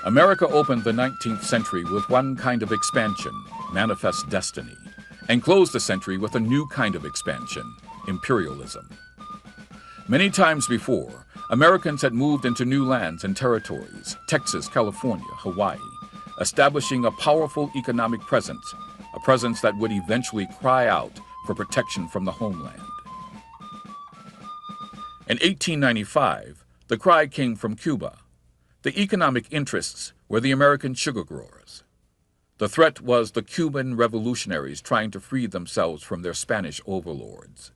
America opened the 19th century with one kind of expansion, manifest destiny, and closed the century with a new kind of expansion, imperialism. Many times before, Americans had moved into new lands and territories, Texas, California, Hawaii, establishing a powerful economic presence, a presence that would eventually cry out for protection from the homeland. In 1895, the cry came from Cuba. The economic interests were the American sugar growers. The threat was the Cuban revolutionaries trying to free themselves from their Spanish overlords.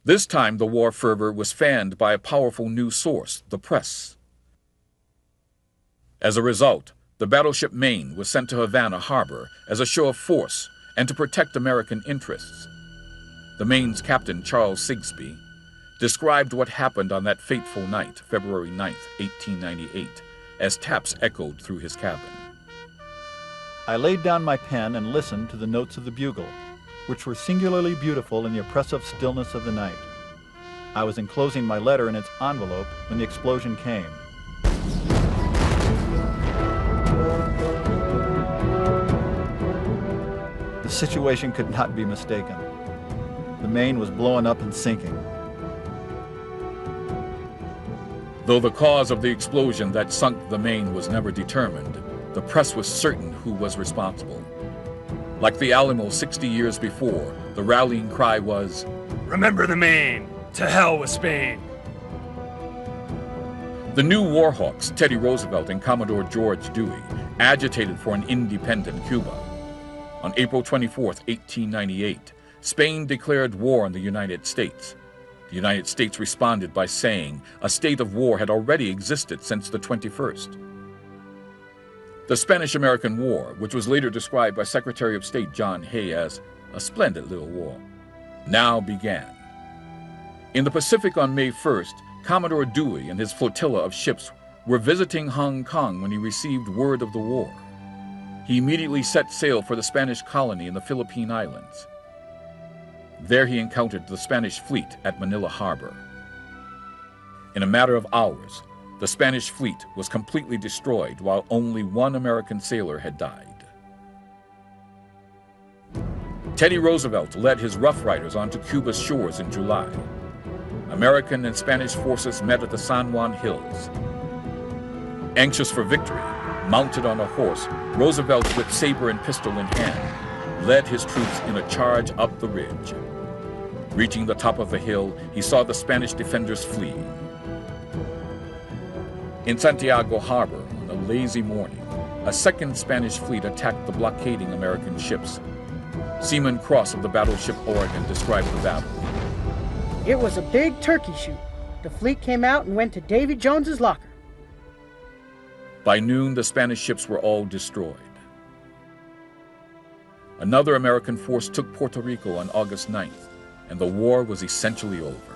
This time, the war fervor was fanned by a powerful new source, the press. As a result, the battleship Maine was sent to Havana Harbor as a show of force and to protect American interests. The Maine's captain, Charles Sigsbee, described what happened on that fateful night, February 9, 1898, as taps echoed through his cabin. I laid down my pen and listened to the notes of the bugle, which were singularly beautiful in the oppressive stillness of the night. I was enclosing my letter in its envelope when the explosion came. The situation could not be mistaken. The Maine was blowing up and sinking. Though the cause of the explosion that sunk the Maine was never determined, the press was certain who was responsible. Like the Alamo 60 years before, the rallying cry was, "Remember the Maine! To hell with Spain!" The new war hawks, Teddy Roosevelt and Commodore George Dewey, agitated for an independent Cuba. On April 24, 1898, Spain declared war on the United States. The United States responded by saying a state of war had already existed since the 21st. The Spanish-American War, which was later described by Secretary of State John Hay as a splendid little war, now began. In the Pacific on May 1st, Commodore Dewey and his flotilla of ships were visiting Hong Kong when he received word of the war. He immediately set sail for the Spanish colony in the Philippine Islands. There he encountered the Spanish fleet at Manila Harbor. In a matter of hours, the Spanish fleet was completely destroyed while only one American sailor had died. Teddy Roosevelt led his Rough Riders onto Cuba's shores in July. American and Spanish forces met at the San Juan Hills. Anxious for victory, mounted on a horse, Roosevelt, with saber and pistol in hand, led his troops in a charge up the ridge. Reaching the top of the hill, he saw the Spanish defenders fleeing. In Santiago Harbor, on a lazy morning, a second Spanish fleet attacked the blockading American ships. Seaman Cross of the battleship Oregon described the battle. "It was a big turkey shoot. The fleet came out and went to Davy Jones's locker." By noon, the Spanish ships were all destroyed. Another American force took Puerto Rico on August 9th, and the war was essentially over.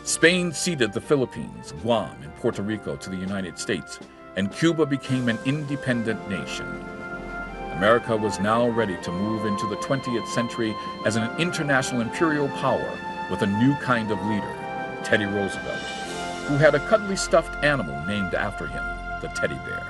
Spain ceded the Philippines, Guam, and Puerto Rico to the United States, and Cuba became an independent nation. America was now ready to move into the 20th century as an international imperial power with a new kind of leader, Teddy Roosevelt, who had a cuddly stuffed animal named after him, the teddy bear.